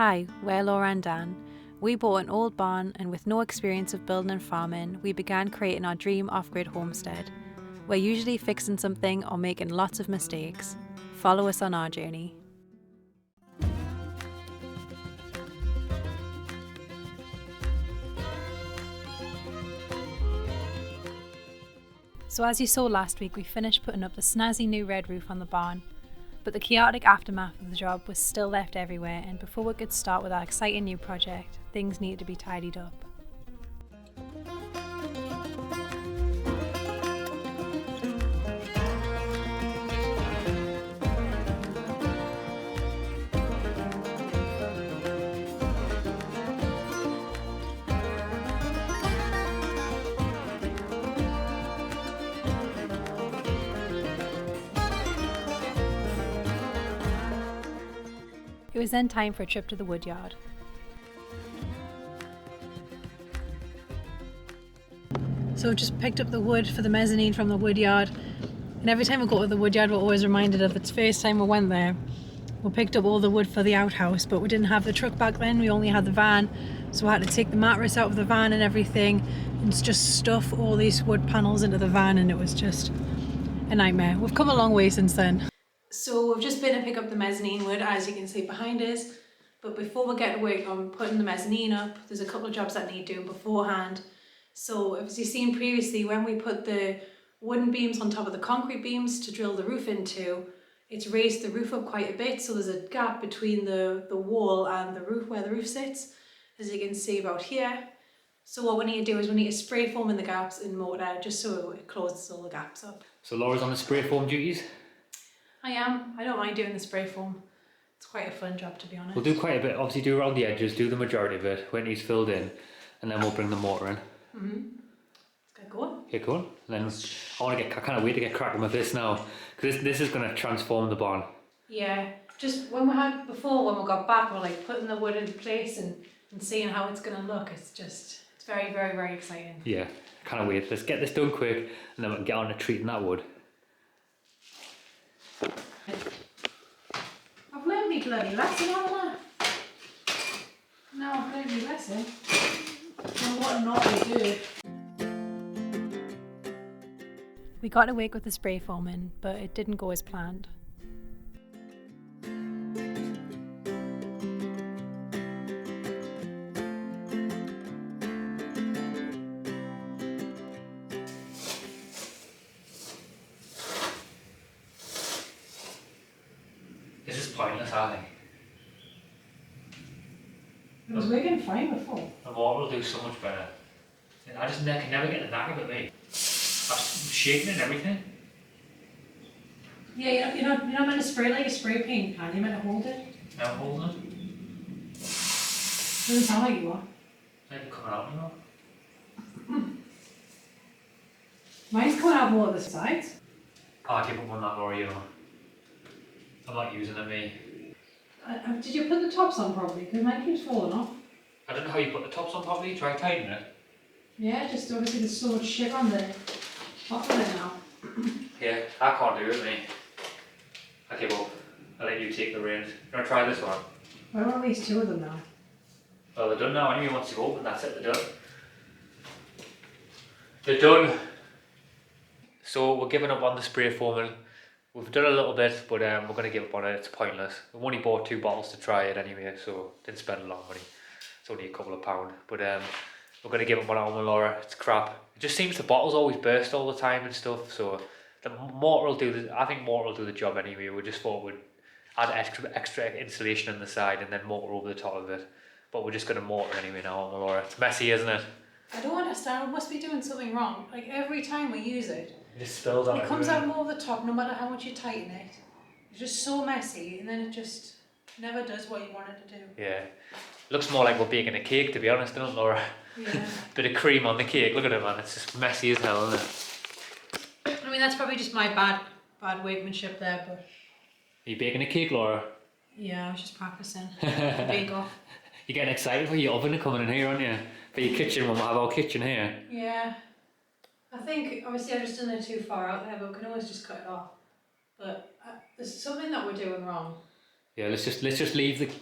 Hi, we're Laura and Dan. We bought an old barn and with no experience of building and farming, we began creating our dream off-grid homestead. We're usually fixing something or making lots of mistakes. Follow us on our journey. So as you saw last week, we finished putting up the snazzy new red roof on the barn. But the chaotic aftermath of the job was still left everywhere, and before we could start with our exciting new project, things needed to be tidied up. It was then time for a trip to the woodyard. So just picked up the wood for the mezzanine from the woodyard, and every time we go to the woodyard we're always reminded of the first time we went there. We picked up all the wood for the outhouse, but we didn't have the truck back then, we only had the van, so I had to take the mattress out of the van and everything and just stuff all these wood panels into the van, and it was just a nightmare. We've come a long way since then. So we've just been to pick up the mezzanine wood, as you can see behind us, but before we get to work on putting the mezzanine up, there's a couple of jobs that need doing beforehand. So as you've seen previously, when we put the wooden beams on top of the concrete beams to drill the roof into, it's raised the roof up quite a bit, so there's a gap between the wall and the roof where the roof sits, as you can see about here. So what we need to do is we need to spray foam in the gaps in mortar just so it closes all the gaps up. So Laura's on the spray foam duties? I am. I don't mind doing the spray foam. It's quite a fun job, to be honest. We'll do quite a bit, obviously do around the edges, do the majority of it when he's filled in, and then we'll bring the mortar in. Let's get going. Okay, cool. And then I can't wait to get cracking with this now, because this is going to transform the barn. Yeah, just when we got back, we're like putting the wood into place and seeing how it's going to look. It's very, very, very exciting. Yeah, can't wait. Let's get this done quick, and then we can get on to treating that wood. I've learned me bloody lesson, haven't I? No, I've learned me lesson. And what not to do. We got to work with the spray foaming, but it didn't go as planned. This is pointless, I think. It was working fine before. The mortar will do so much better. I just can never get the knack of it, mate. I'm shaking and everything. Yeah, you're not meant to spray like a spray paint can, you're meant to hold it. I'm holding it. Doesn't sound like you are. It's not even coming out anymore. Mine's coming out more of the sides. I keep up on that, Laura, you know. I'm not using it, me. Did you put the tops on properly? Because mine keeps falling off. I don't know how you put the tops on properly. Try tightening it. Yeah, just obviously there's so much shit on the top of it now. Yeah, I can't do it, me. I give up. I'll let you take the reins. You want to try this one? Why are at least two of them now? Well, they're done now. Anyway, once you open, that's it. They're done. They're done. So we're giving up on the spray foaming. We've done a little bit, but we're going to give up on it. It's pointless. We've only bought 2 bottles to try it anyway, so didn't spend a lot of money. It's only a couple of pound. But we're going to give up on it with Laura. It's crap. It just seems the bottles always burst all the time and stuff. So the mortar will do I think mortar will do the job anyway. We just thought we'd add extra insulation on the side and then mortar over the top of it. But we're just going to mortar anyway now, Laura. It's messy, isn't it? I don't understand. We must be doing something wrong. Like every time we use it, It just spills on it comes out more of the top no matter how much you tighten it. It's just so messy, and then it just never does what you want it to do. Yeah. Looks more like we're baking a cake, to be honest, doesn't it, Laura? Yeah. Bit of cream on the cake. Look at it, man. It's just messy as hell, isn't it? I mean, that's probably just my bad workmanship there, but... Are you baking a cake, Laura? Yeah, I was just practicing. Bake off. You're getting excited for your oven coming in here, aren't you? For your kitchen, when we have our kitchen here. Yeah. I think, obviously I've just done it too far out there, but we can always just cut it off. But there's something that we're doing wrong. Yeah, let's just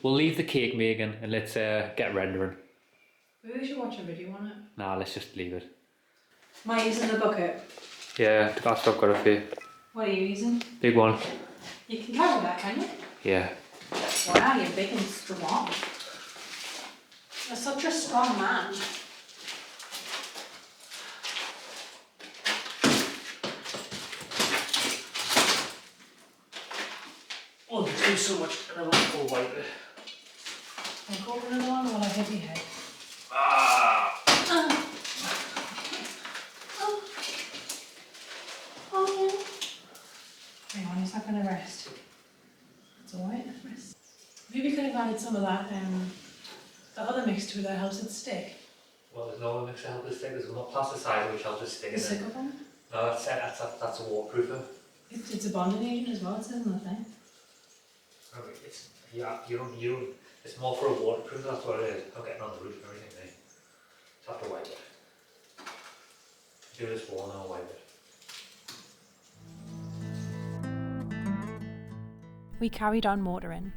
we'll leave the cake making and let's get rendering. Maybe we should watch a video on it. Nah, let's just leave it. Am I using the bucket? Yeah, that's what I've got up here. What are you using? Big one. You can carry that, can you? Yeah. Wow, you're big and strong. You're such a strong man. Oh, there's so much and I won't go wipe it. Can I go over another one while I hit your head? Ah! Oh. Hang on, he's not going to rest. It's alright, rest. Maybe we could have added some of that, the other mix to it that helps it stick. Well, there's no mix to help it stick. There's no plasticizer which helps it stick. The silicone? No, that's a waterproofer. It's a bonding agent as well, it says in the thing. It's, yeah, you don't, it's more for a waterproof, that's what it is. I'm getting on the roof and everything, mate. Just have to wipe it. Do this wall and I'll wipe it. We carried on motoring.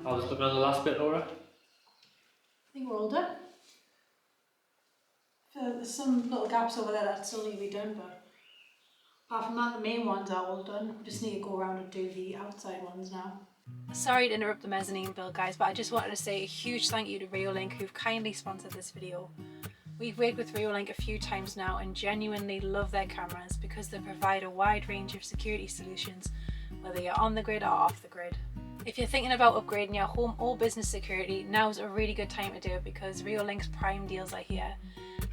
I was looking at the last bit, Laura. I think we're all done. There's some little gaps over there that still need to be done, but apart from that, the main ones are all done. We just need to go around and do the outside ones now. Sorry to interrupt the mezzanine build, guys, but I just wanted to say a huge thank you to Reolink, who've kindly sponsored this video. We've worked with Reolink a few times now and genuinely love their cameras because they provide a wide range of security solutions, whether you're on the grid or off the grid. If you're thinking about upgrading your home or business security, now's a really good time to do it because Reolink's Prime deals are here.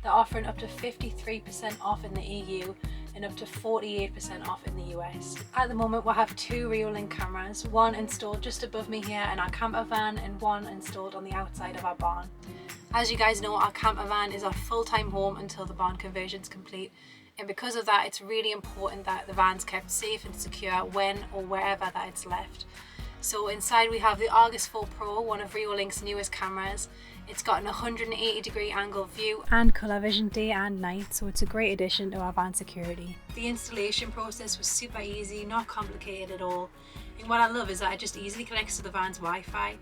They're offering up to 53% off in the EU and up to 48% off in the US. At the moment we have two Reolink cameras, one installed just above me here in our camper van and one installed on the outside of our barn. As you guys know, our camper van is our full-time home until the barn conversion's complete, and because of that it's really important that the van's kept safe and secure when or wherever that it's left. So inside we have the Argus 4 Pro, one of Reolink's newest cameras. It's got an 180-degree angle view and colour vision day and night, so it's a great addition to our van security. The installation process was super easy, not complicated at all. And what I love is that it just easily connects to the van's Wi-Fi.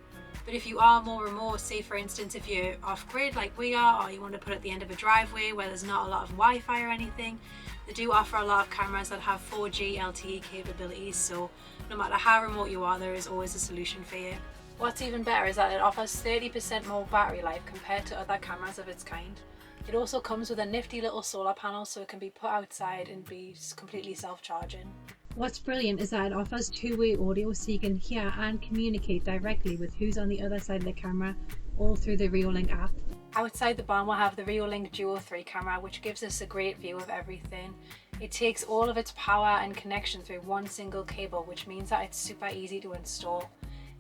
But if you are more remote, say for instance if you're off-grid like we are, or you want to put it at the end of a driveway where there's not a lot of Wi-Fi or anything, they do offer a lot of cameras that have 4G LTE capabilities, so no matter how remote you are, there is always a solution for you. What's even better is that it offers 30% more battery life compared to other cameras of its kind. It also comes with a nifty little solar panel so it can be put outside and be completely self-charging. What's brilliant is that it offers two-way audio so you can hear and communicate directly with who's on the other side of the camera, all through the Reolink app. Outside the barn we'll have the Reolink Duo 3 camera, which gives us a great view of everything. It takes all of its power and connection through one single cable, which means that it's super easy to install.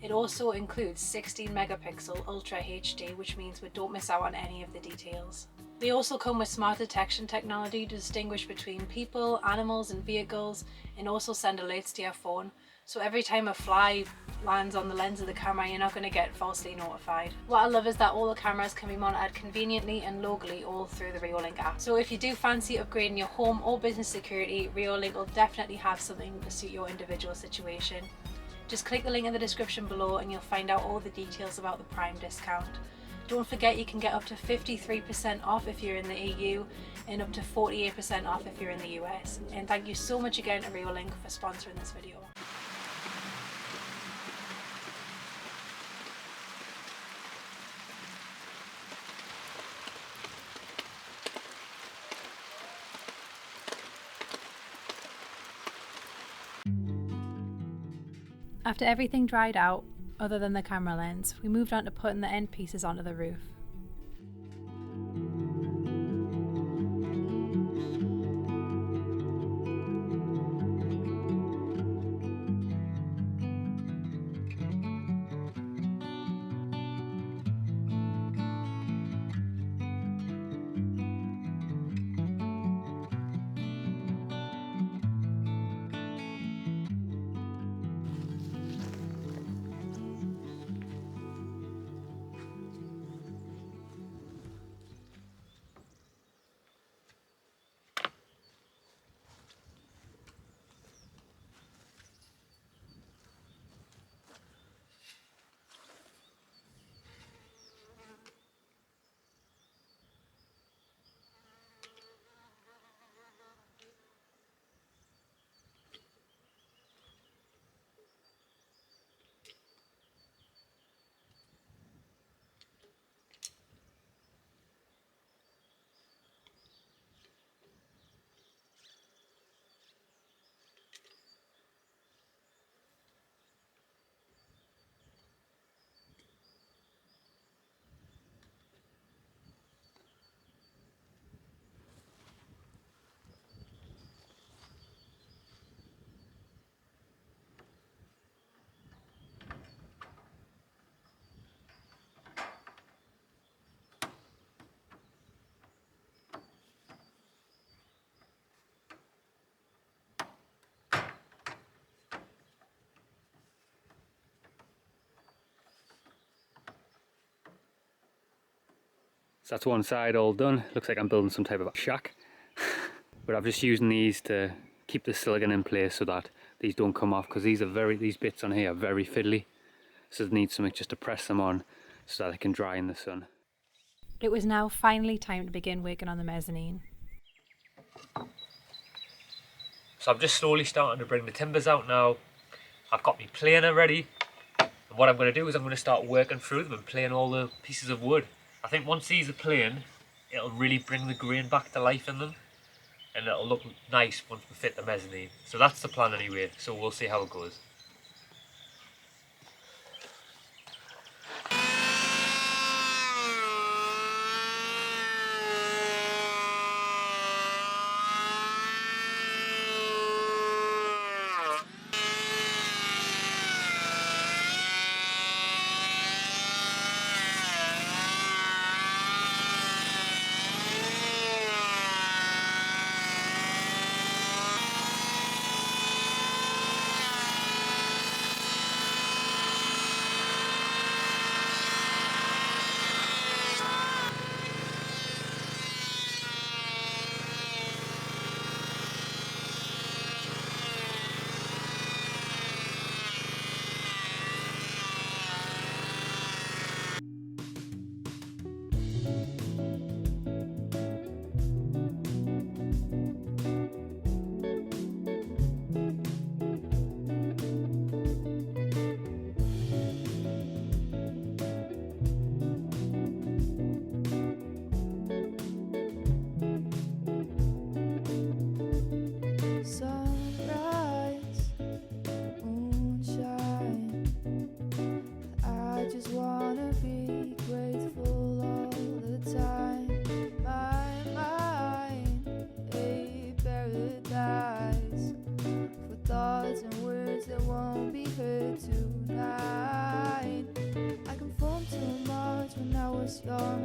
It also includes 16 megapixel Ultra HD, which means we don't miss out on any of the details. They also come with smart detection technology to distinguish between people, animals and vehicles, and also send alerts to your phone. So every time a fly lands on the lens of the camera, you're not going to get falsely notified. What I love is that all the cameras can be monitored conveniently and locally all through the Reolink app. So if you do fancy upgrading your home or business security, Reolink will definitely have something to suit your individual situation. Just click the link in the description below and you'll find out all the details about the Prime discount. Don't forget you can get up to 53% off if you're in the EU and up to 48% off if you're in the US. And thank you so much again to Reolink for sponsoring this video. After everything dried out, other than the camera lens, we moved on to putting the end pieces onto the roof. So that's one side all done. Looks like I'm building some type of shack. But I'm just using these to keep the silicone in place so that these don't come off, because these bits on here are very fiddly. So they need something just to press them on so that they can dry in the sun. It was now finally time to begin working on the mezzanine. So I'm just slowly starting to bring the timbers out now. I've got my planer ready. And what I'm going to do is I'm going to start working through them and planing all the pieces of wood. I think once these are planed, it'll really bring the grain back to life in them. And it'll look nice once we fit the mezzanine. So that's the plan anyway, so we'll see how it goes.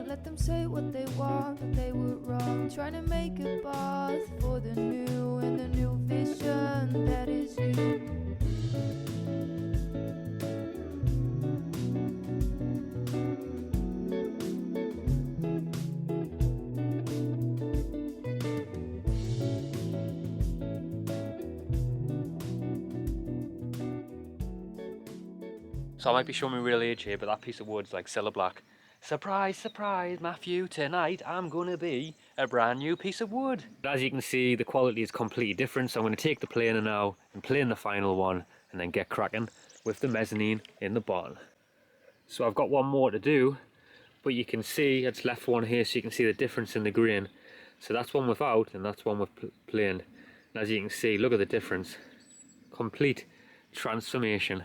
Let them say what they want, but they were wrong. Trying to make a path for the new and the new vision that is you. So I might be showing my real age here, but that piece of wood's like Cilla Black. Surprise, surprise, Matthew, tonight I'm going to be a brand new piece of wood. As you can see, the quality is completely different, so I'm going to take the planer now and plane the final one and then get cracking with the mezzanine in the barn. So I've got one more to do, but you can see it's left one here so you can see the difference in the grain. So that's one without and that's one with plain. And as you can see, look at the difference. Complete transformation.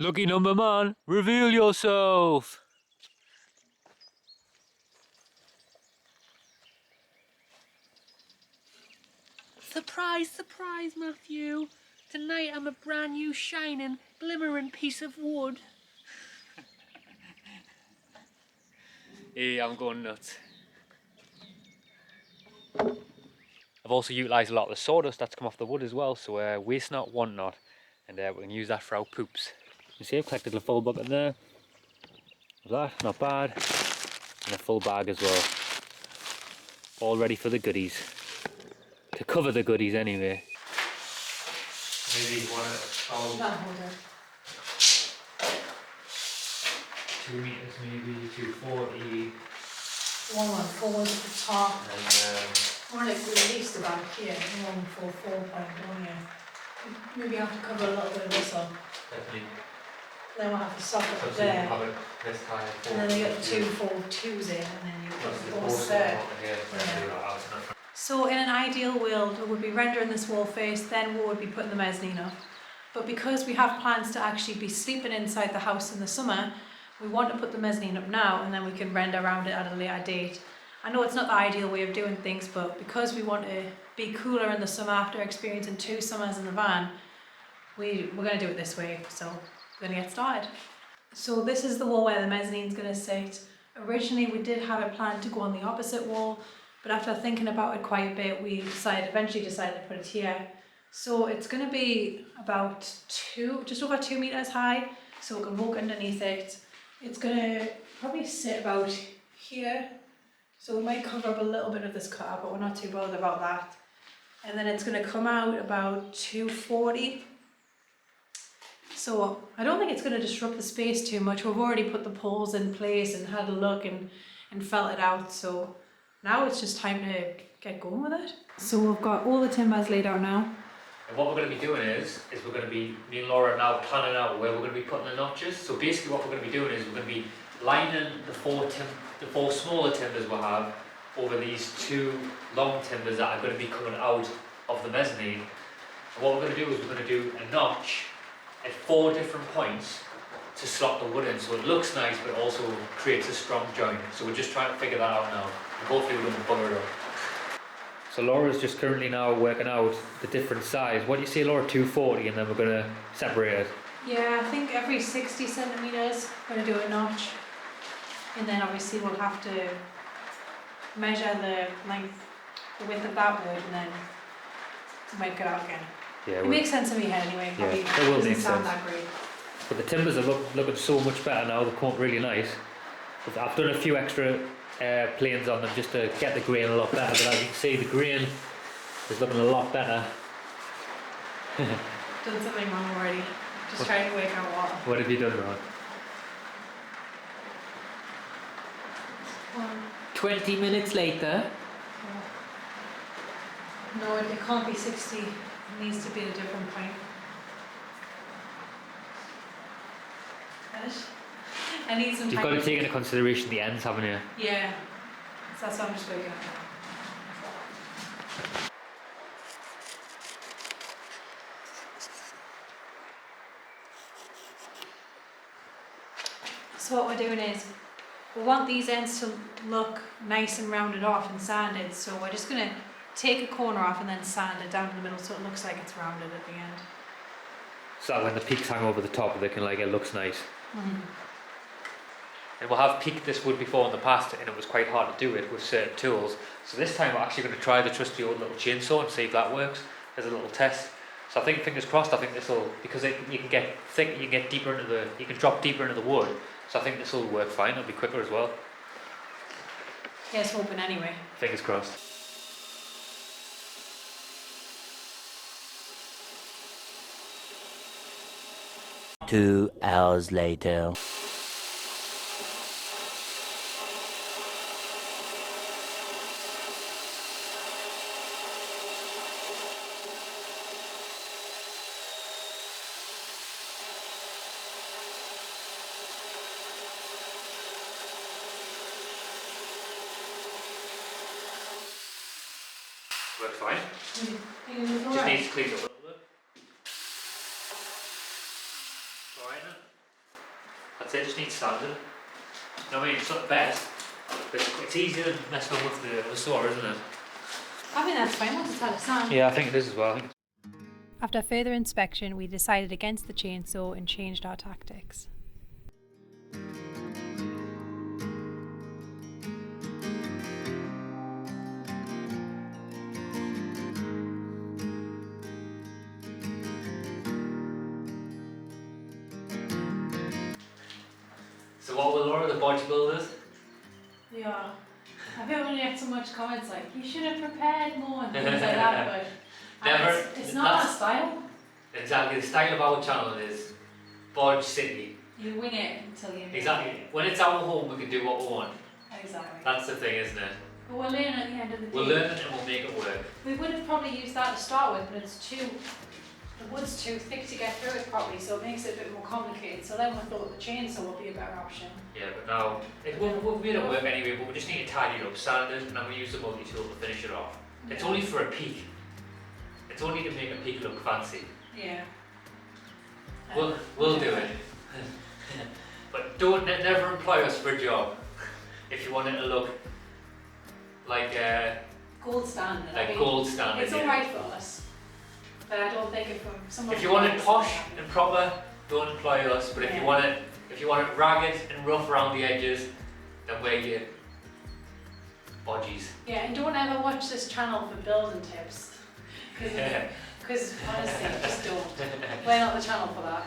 Lucky number man, reveal yourself! Surprise, surprise, Matthew! Tonight I'm a brand new, shining, glimmering piece of wood. Hey, I'm going nuts. I've also utilised a lot of the sawdust that's come off the wood as well, so waste not, want not. And we can use that for our poops. You see I've collected a full bucket there. That, not bad. And a full bag as well. All ready for the goodies. To cover the goodies anyway. Maybe one at 2 meters, maybe 240. One on four at the top. And Or like at least about here, 144.1, yeah. Maybe have to cover a little bit of this up. definitely. Then we'll have to stop it So up you can there. have it this high. And then you get the 242s in, and then you Plus put the the post there. here, Yeah. yeah. So in an ideal world, we would be rendering this wall face, then we would be putting the mezzanine up. But because we have plans to actually be sleeping inside the house in the summer, we want to put the mezzanine up now, and then we can render around it at a later date. I know it's not the ideal way of doing things, but because we want to be cooler in the summer after experiencing 2 summers in the van, we're going to do it this way, so we're going to get started. So this is the wall where the mezzanine's going to sit. Originally we did have it planned to go on the opposite wall, but after thinking about it quite a bit, we eventually decided to put it here. So it's going to be about just over 2 meters high, so we can walk underneath it. It's going to probably sit about here, so we might cover up a little bit of this car, but we're not too bothered about that. And then it's going to come out about 240. So I don't think it's going to disrupt the space too much. We've already put the poles in place and had a look and felt it out. So now it's just time to get going with it. So we've got all the timbers laid out now. And what we're going to be doing is we're going to be, me and Laura are now planning out where we're going to be putting the notches. So basically what we're going to be doing is we're going to be lining the four smaller timbers we'll have over these 2 long timbers that are going to be coming out of the mezzanine. And what we're going to do is we're going to do a notch at 4 different points to slot the wood in, so it looks nice but also creates a strong joint. So we're just trying to figure that out now, and hopefully we don't bugger it up. So Laura's just currently now working out the different size. What do you say, Laura? 240, and then we're going to separate it. Yeah, I think every 60 centimetres we're going to do a notch, and then obviously we'll have to measure the width of that wood, and then make it out again. Yeah, It makes sense in my head anyway. Probably it will doesn't make sound sense. that great. But the timbers are looking so much better now. They're come up really nice. I've done a few extra planes on them just to get the grain a lot better. But as you can see, the grain is looking a lot better. Done something wrong already. Just trying to work out what. What have you done wrong? 20 minutes later. No, it can't be 60. It needs to be at a different point. I need some time. You've got to take into consideration the ends, haven't you? Yeah. So that's what I'm just working on. So what we're doing is, we want these ends to look nice and rounded off and sanded, so we're just going to take a corner off and then sand it down in the middle so it looks like it's rounded at the end. So that when the peaks hang over the top, they can it looks nice. Mm-hmm. And we'll have peaked this wood before in the past, and it was quite hard to do it with certain tools. So this time we're actually going to try the trusty old little chainsaw and see if that works as a little test. So I think, fingers crossed, I think this will, because you can get thick, you can get deeper into the, you can drop deeper into the wood. So I think this will work fine. It'll be quicker as well. Yes, hoping anyway. Fingers crossed. Two hours later. Works fine. Just Alright. needs to clean up a little bit. Alright now. That's it, just needs sanding. I mean, it's not the best, but it's easier than messing with the saw, isn't it? I think that's fine once it's had a sand. Yeah, I think it is as well. After further inspection, we decided against the chainsaw and changed our tactics. So what were Laura, the bodybuilders? Yeah. I feel when you get so much comments like, you should have prepared more and things like that, but Never. it's not our style. Exactly, the style of our channel is Bodge City. You wing it until you Exactly. When it's our home, we can do what we want. Exactly. That's the thing, isn't it? But we'll learn at the end of the day. We'll learn it and we'll make it work. We would have probably used that to start with, but the wood's too thick to get through it properly, so it makes it a bit more complicated. So then we thought the chainsaw would be a better option. Yeah, but now, we've made it work anyway, but we just need to tidy it up, sand it, and then we use the multi-tool to finish it off. It's only for a peak. It's only to make a peak look fancy. Yeah. We'll do it. But never employ us for a job if you want it to look like Gold standard. like gold standard. It's yeah. alright for us, but I don't think it from someone. If you want it posh and proper, don't employ us. But if you want it ragged and rough around the edges, then we're your bodgies. Yeah, and don't ever watch this channel for building tips, because honestly, just don't. We're not the channel for that.